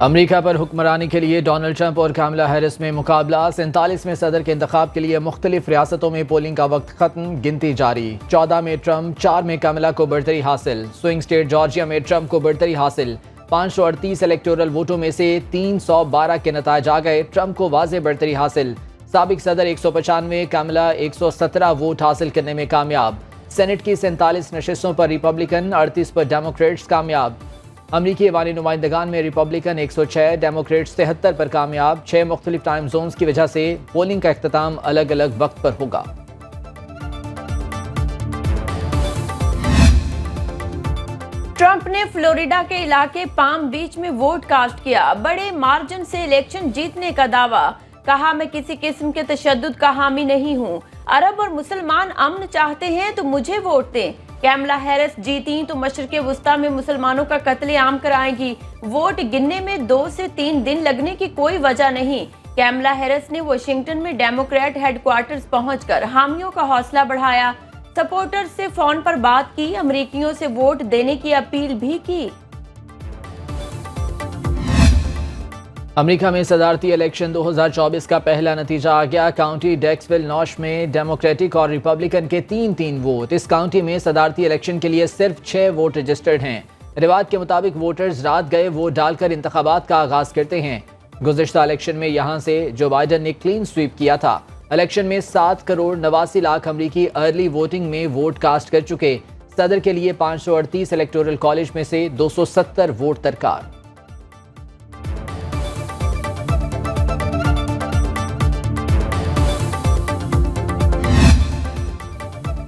अमरीका पर हुक्मरानी के लिए डोनाल्ड ट्रंप और कामला हैरिस में मुकाबला। 47वें सदर के इंतखाब के लिए मुख्तलिफ रियासतों में पोलिंग का वक्त खत्म, गिनती जारी। 14 में ट्रंप, 4 में कामला को बढ़तरी हासिल। स्विंग स्टेट जॉर्जिया में ट्रंप को बढ़तरी हासिल। 538 इलेक्टोरल वोटों में से 312 के नताज आ गए, ट्रंप को वाज़ेह बढ़तरी हासिल। साबिक सदर 195, कामला 117 वोट हासिल करने में कामयाब। सेनेट की 47 नशिस्तों पर रिपब्लिकन, 38 पर डेमोक्रेट्स कामयाब। अमरीकी ऐवानी नुमाइंदगान में रिपब्लिकन 106, डेमोक्रेट्स 73 पर कामयाब। 6 मुख्तलिफ टाइम जोन्स की वजह से पोलिंग का इख्तिताम अलग अलग वक्त पर होगा। ट्रंप ने फ्लोरिडा के इलाके पाम बीच में वोट कास्ट किया। बड़े मार्जिन से इलेक्शन जीतने का दावा। कहा, मैं किसी किस्म के तशद्दुद का हामी नहीं हूँ। अरब और मुसलमान अमन चाहते हैं तो मुझे वोट दें। कैमला हैरिस जीती तो मशरिक़े वुस्ता में मुसलमानों का कत्लेआम कराएंगी। वोट गिनने में 2 से 3 दिन लगने की कोई वजह नहीं। कैमला हैरिस ने वाशिंगटन में डेमोक्रेट हेडक्वार्टर्स पहुंचकर हामियों का हौसला बढ़ाया। सपोर्टर्स से फोन पर बात की, अमरीकियों से वोट देने की अपील भी की। अमेरिका में सदारती इलेक्शन 2024 का पहला नतीजा आ गया। काउंटी डेक्सविल नॉश में डेमोक्रेटिक और रिपब्लिकन के 3-3 वोट। इस काउंटी में सदारती इलेक्शन के लिए सिर्फ 6 वोट रजिस्टर्ड हैं। रिवाज के मुताबिक वोटर्स रात गए वोट डालकर इंतखाबात का आगाज करते हैं। गुज़िश्ता इलेक्शन में यहाँ से जो बाइडन ने क्लीन स्वीप किया था। इलेक्शन में 7 करोड़ 89 लाख अमरीकी अर्ली वोटिंग में वोट कास्ट कर चुके। सदर के लिए 538 इलेक्टोरल कॉलेज में से 270 वोट दरकार।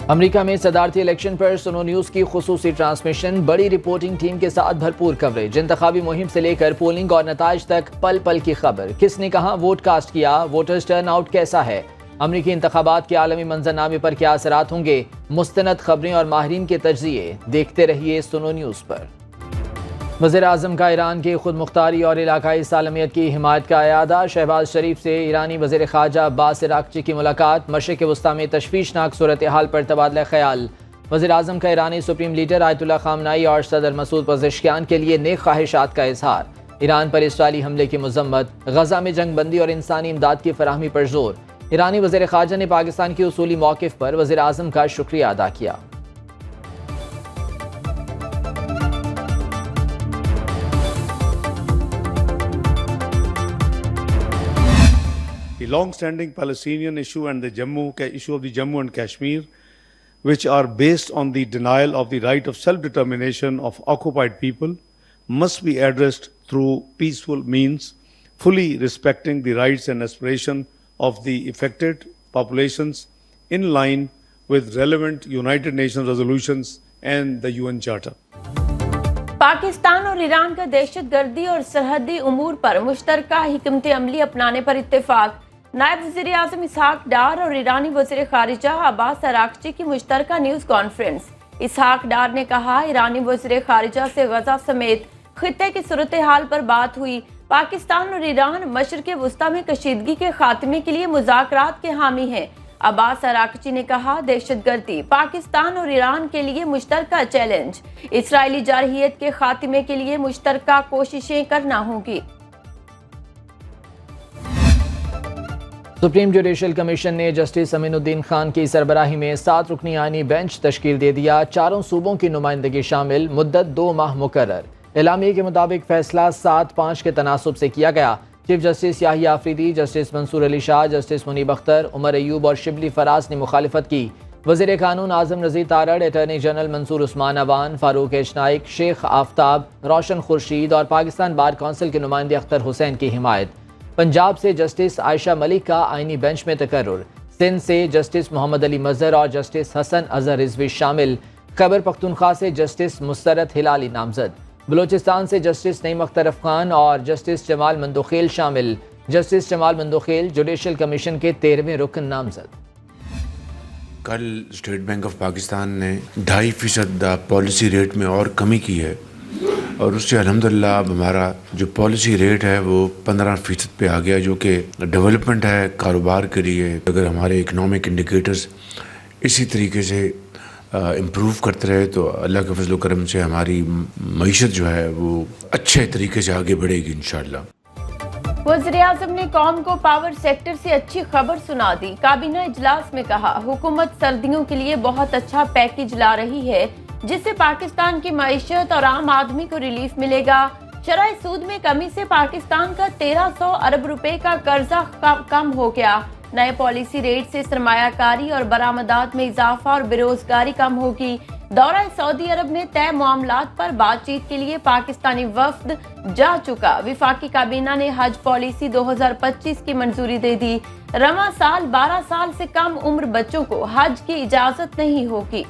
अमेरिका में सदारती इलेक्शन पर सुनो न्यूज़ की खुसूसी ट्रांसमिशन। बड़ी रिपोर्टिंग टीम के साथ भरपूर कवरेज। इंतखाबी मुहिम से लेकर पोलिंग और नताइज तक पल पल की खबर। किसने कहाँ वोट कास्ट किया, वोटर्स टर्न आउट कैसा है, अमरीकी इंतखाबात के आलमी मंजरनामे पर क्या असरात होंगे, मुस्तनद खबरें और माहिरीन के तज्जिए देखते रहिए सुनो न्यूज़ पर। वज़ीर आज़म का ईरान की खुद मुख्तारी और इलाकाई सालमियत की हिमायत का अयादा। शहबाज शरीफ से ईरानी वज़ीर ख़ारजा अब्बास अराक़ची की मुलाकात। मशरिक़ वुस्ता में तशवीशनाक सूरत हाल पर तबादला ख्याल। वज़ीर आज़म का ईरानी सुप्रीम लीडर आयतुल्लाह ख़ामनाई और सदर मसूद पज़ेश्कियान के लिए नेक ख्वाहिशात का इजहार। ईरान पर इसराइली हमले की मज़म्मत। गज़ा में जंग बंदी और इंसानी इमदाद की फराहमी पर जोर। ईरानी वज़ीर ख़ारजा ने पाकिस्तान की उसूली मौक़िफ़ पर वज़ीर आज़म का शुक्रिया अदा किया। The long-standing Palestinian issue and the issue of the Jammu and Kashmir, which are based on the denial of the right of self-determination of occupied people, must be addressed through peaceful means, fully respecting the rights and aspirations of the affected populations in line with relevant United Nations resolutions and the UN Charter. Pakistan और Iran का दहशतगर्दी और सरहदी उमूर पर मुश्तरका हिकमत अमली अपनाने पर इत्तेफाक। नायब वज़ीर आज़म इसहाक डार और ईरानी वज़ीर ख़ारिजा अब्बास अराक़ची की मुश्तरका न्यूज़ कॉन्फ्रेंस। इसहाक डार ने कहा, ईरानी वज़ीर ख़ारिजा से गज़ा समेत खित्ते की सूरत हाल पर बात हुई। पाकिस्तान और ईरान मशरिक़ वुस्ता में कशीदगी के खात्मे के लिए मुज़ाकरात के हामी हैं। अब्बास अराक़ची ने कहा, दहशतगर्दी पाकिस्तान और ईरान के लिए मुश्तरका चैलेंज। इसराइली जारहियत के खात्मे के लिए मुश्तरका कोशिशें करना होगी। सुप्रीम जुडिशल कमीशन ने जस्टिस अमीनुद्दीन खान की सरबराही में 7 रुकनी आईनी बेंच तश्कील दे दिया। 4 सूबों की नुमाइंदगी शामिल। मुद्दत 2 माह मुकर्रर। एलामिया के मुताबिक फैसला 7-5 के तनासुब से किया गया। Chief justice Yahya Afridi, justice Mansoor Ali Shah, justice Munib Akhtar, Umar Ayub और शिबली फराज ने मुखालिफत की। वज़ीर कानून आज़म Razi Tarar, attorney general Mansoor Usman Awan, Farooq H Naik, Sheikh Aftab, Roshan Khursheed और पाकिस्तान बार कौंसिल के नुमाइंदे अख्तर हुसैन की हिमायत। पंजाब से जस्टिस आयशा मलिक का आईनी बेंच में तकर्रुर। सिंध से जस्टिस मोहम्मद अली मज़हर और जस्टिस हसन अज़हर रिजवी शामिल। खैबर पख्तूनख्वा से जस्टिस मुसरत हिलाली नामजद। बलोचिस्तान से जस्टिस नईम अख्तर अफगान और जस्टिस जमाल मंदोखेल शामिल। Justice Jamal Mandokhel judicial commission के 13वें रुकन नामजद। कल स्टेट बैंक ऑफ पाकिस्तान ने 2.5% पॉलिसी रेट में और कमी की है और उससे अल्हम्दुलिल्लाह अब हमारा जो पॉलिसी रेट है वो 15% पे आ गया, जो कि डेवलपमेंट है कारोबार के लिए। अगर हमारे इकनॉमिक इंडिकेटर्स इसी तरीके से इम्प्रूव करते रहे तो अल्लाह के फजल करम से हमारी मईशत जो है वो अच्छे तरीके से आगे बढ़ेगी इंशाअल्लाह। वज़ीर-ए-आज़म ने कौम को पावर सेक्टर से अच्छी खबर सुना दी। काबीना इजलास में कहा, हुकूमत सर्दियों के लिए बहुत अच्छा पैकेज ला रही है जिससे पाकिस्तान की मईशत और आम आदमी को रिलीफ मिलेगा। शरह सूद में कमी से पाकिस्तान का 1300 अरब रुपए का कर्जा कम हो गया। नए पॉलिसी रेट से सरमायाकारी और बरामदात में इजाफा और बेरोजगारी कम होगी। दौरा सऊदी अरब में तय मामलात पर बातचीत के लिए पाकिस्तानी वफ्द जा चुका। विफाकी काबीना ने हज पॉलिसी 2025 की मंजूरी दे दी। रवां साल 12 साल से कम उम्र बच्चों को हज की इजाजत नहीं होगी।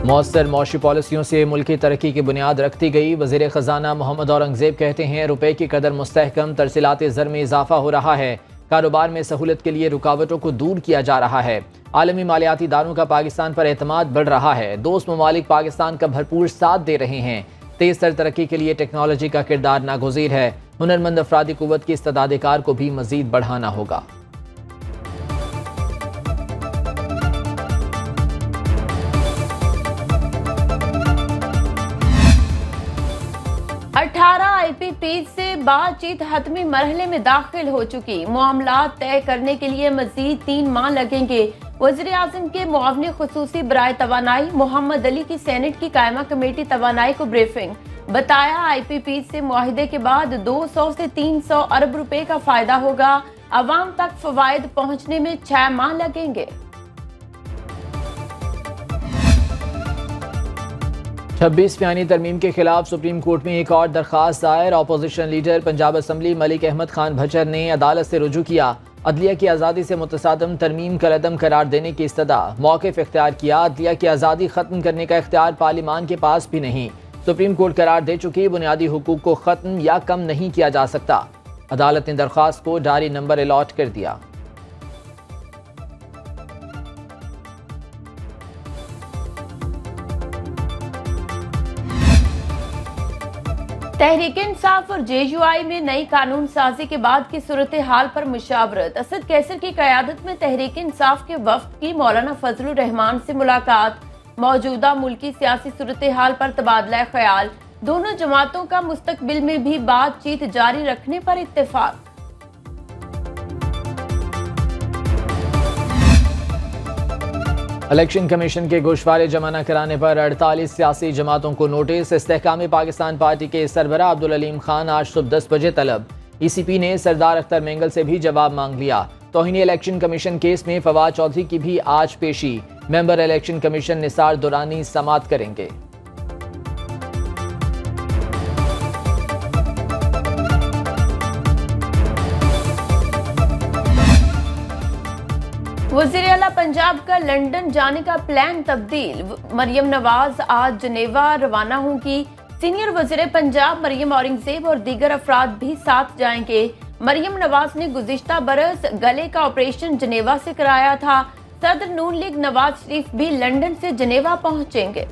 मौसर मौशी पॉलिसियों से मुल्क की तरक्की की बुनियाद रखती गई। वज़ीर ख़जाना मोहम्मद औरंगज़ेब कहते हैं, रुपए की कदर मुस्तहकम, तरसीलात ज़र में इजाफा हो रहा है। कारोबार में सहूलत के लिए रुकावटों को दूर किया जा रहा है। आलमी मालियाती इदारों का पाकिस्तान पर एतमाद बढ़ रहा है। दोस्त ममालिक पाकिस्तान का भरपूर साथ दे रहे हैं। तेज तर तरक्की के लिए टेक्नोलॉजी का किरदार नागुज़ीर है। हुनरमंद अफरादी क़ुव्वत की इस्तेदाद-ए-कार को भी मज़ीद बढ़ाना होगा। 18 IPP से बातचीत हतमी मरहले में दाखिल हो चुकी। मामलात तय करने के लिए मजीद 3 माह लगेंगे। वज़ीर-ए-आज़म के मुआविन खुसूसी बराए तवानाई मोहम्मद अली की सेनेट की कायमा कमेटी तवानाई को ब्रीफिंग। बताया, IPP से मुआहिदे के बाद 200 से 300 अरब रुपए का फायदा होगा। अवाम तक फवायद पहुँचने में 6 माह लगेंगे। 26 फ़ियानी तरमीम के खिलाफ सुप्रीम कोर्ट में एक और दरखास्त दायर। Opposition leader Punjab assembly Malik Ahmad Khan Bhachar ने अदालत से रुजू किया। अदलिया की आज़ादी से मुतसादम तरमीम कलअदम करार देने की इस्तदा मौक़िफ़ इख्तियार किया। अदलिया की आज़ादी ख़त्म करने का इख्तियार पार्लिमान के पास भी नहीं। सुप्रीम कोर्ट करार दे चुकी बुनियादी हुकूक को ख़त्म या कम नहीं किया जा सकता। अदालत ने दरख्वास्त को डायरी नंबर अलॉट कर दिया। तहरीक इंसाफ और JUI में नई कानून साजी के बाद की सूरत हाल पर मुशावरत। असद कैसर की क़यादत में तहरीक इंसाफ के वफ्द की मौलाना फजलुर रहमान से मुलाकात। मौजूदा मुल्की सियासी सूरत हाल पर तबादला ख्याल। दोनों जमातों का मुस्तकबिल में भी बातचीत जारी रखने पर इत्तेफाक। इलेक्शन कमीशन के गोशवारे जमा न कराने पर 48 सियासी जमातों को नोटिस। इस्तेहकामी पाकिस्तान पार्टी के सरबराह अब्दुल अलीम खान आज सुबह 10 बजे तलब। ECP ने सरदार अख्तर मेंगल से भी जवाब मांग लिया। तौहीनी इलेक्शन कमीशन केस में फवाद चौधरी की भी आज पेशी। Member election commission Nisar Durrani समात करेंगे। वज़ीर आला पंजाब का लंदन जाने का प्लान तब्दील। मरियम नवाज आज जनेवा रवाना होंगी। सीनियर वज़ीर पंजाब मरियम औरंगज़ेब और दीगर अफराद भी साथ जाएंगे। मरियम नवाज ने गुज़िश्ता बरस गले का ऑपरेशन जनेवा से कराया था। सदर नून लीग नवाज शरीफ भी लंदन से जनेवा पहुंचेंगे।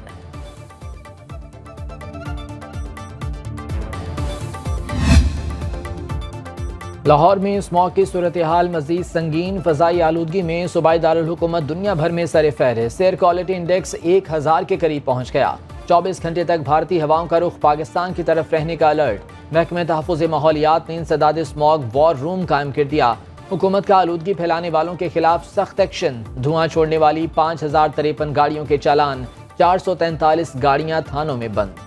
लाहौर में स्मॉग की सूरत हाल मजीद संगीन। फ़ज़ाई आलूदगी में सूबाई दारुल हुकूमत दुनिया भर में सर फहरिस्त। एयर क्वालिटी इंडेक्स 1000 के करीब पहुँच गया। 24 घंटे तक भारतीय हवाओं का रुख पाकिस्तान की तरफ रहने का अलर्ट। महकमे तहफ़्फ़ुज़ माहौलियात ने इंसदाद स्मॉग वॉर रूम कायम कर दिया। हुकूमत का आलूदगी फैलाने वालों के खिलाफ सख्त एक्शन। धुआं छोड़ने वाली 5053 गाड़ियों के चालान। 443 गाड़ियाँ थानों में बंद।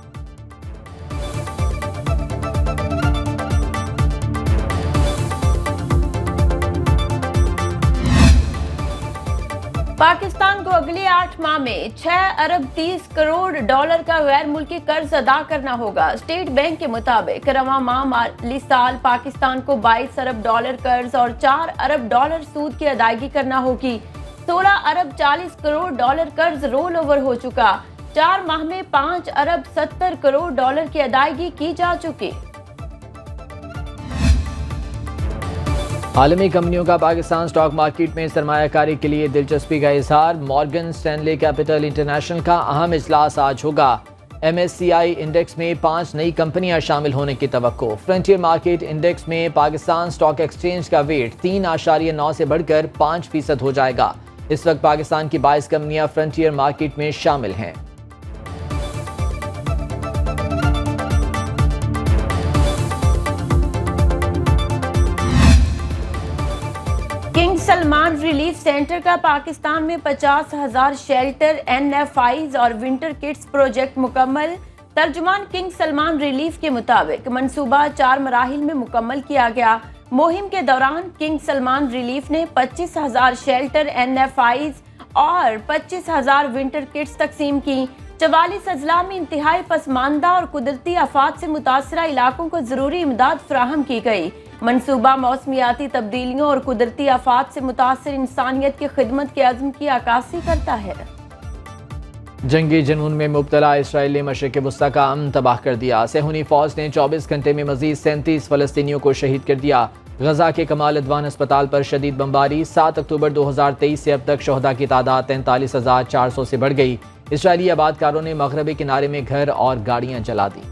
पाकिस्तान को अगले 8 माह में 6 अरब 30 करोड़ डॉलर का गैर मुल्की कर्ज अदा करना होगा। स्टेट बैंक के मुताबिक रवां माह माली साल पाकिस्तान को 22 अरब डॉलर कर्ज और 4 अरब डॉलर सूद की अदायगी करना होगी। 16 अरब 40 करोड़ डॉलर कर्ज रोल ओवर हो चुका। 4 माह में 5 अरब 70 करोड़ डॉलर की अदायगी की जा चुकी। आलमी कंपनियों का पाकिस्तान स्टॉक मार्केट में सरमायाकारी के लिए दिलचस्पी का इजहार। मॉर्गन स्टैनले कैपिटल इंटरनेशनल का अहम इजलास आज होगा। MSCI इंडेक्स में 5 नई कंपनियां शामिल होने की तवक्को। फ्रंटियर मार्केट इंडेक्स में पाकिस्तान स्टॉक एक्सचेंज का वेट 3.9 से बढ़कर 5% हो जाएगा। इस वक्त पाकिस्तान की 22 कंपनियां फ्रंटियर मार्केट में शामिल हैं। किंग सलमान रिलीफ सेंटर का पाकिस्तान में 50,000 शेल्टर, NFIs और विंटर किट्स प्रोजेक्ट मुकम्मल। तर्जुमान किंग सलमान रिलीफ के मुताबिक मंसूबा 4 मराहिल में मुकम्मल किया गया। मुहिम के दौरान किंग सलमान रिलीफ ने 25,000 शेल्टर, NFIs और 25,000 विंटर किट्स तकसीम की। 44 अजला में इंतहाई पसमानदा और कुदरती आफात से मुतासरा इलाकों को जरूरी इमदाद फराहम की गई। मंसूबा मौसमियाती तब्दीलियों और कुदरती आफात से मुतासर इंसानियत की खिदमत के अज़्म की अक्कासी करता है। जंगी जुनून में मुब्तला इसराइल ने मशरिक़ वस्ता का अमन तबाह कर दिया। सेहूनी फौज ने 24 घंटे में मजीद 37 फलस्तीनियों को शहीद कर दिया। गजा के कमाल अदवान अस्पताल पर शदीद बमबारी। 7 अक्टूबर 2023 से अब तक शहदा की तादाद 43,400 से बढ़ गई। इसराइली आबादकारों ने मगरबी किनारे में घर और गाड़ियां जला दी।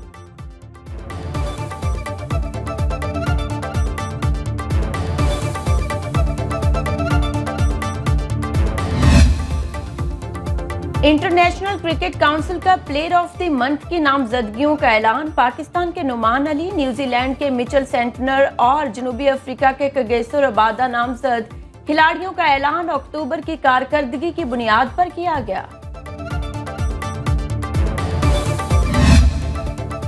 इंटरनेशनल क्रिकेट काउंसिल का प्लेयर ऑफ द मंथ की नामजदगियों का ऐलान। पाकिस्तान के नुमान अली, न्यूजीलैंड के मिचेल सेंटनर और जनूबी अफ्रीका के कगेसो रबादा नामजद खिलाड़ियों का ऐलान अक्टूबर की कारकर्दगी की बुनियाद पर किया गया।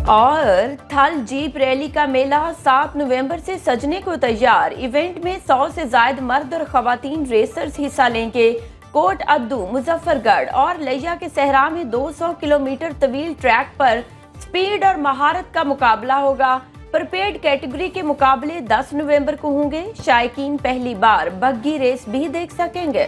और थल जीप रैली का मेला 7 नवंबर से सजने को तैयार। इवेंट में 100 से ज्यादा मर्द और खवातीन रेसर्स हिस्सा लेंगे। कोट अब्दू, मुजफ्फरगढ़ और लिया के सहरा में 200 किलोमीटर तवील ट्रैक पर स्पीड और महारत का मुकाबला होगा। प्रीपेड कैटेगरी के मुकाबले 10 नवंबर को होंगे। शायकीन पहली बार बग्गी रेस भी देख सकेंगे।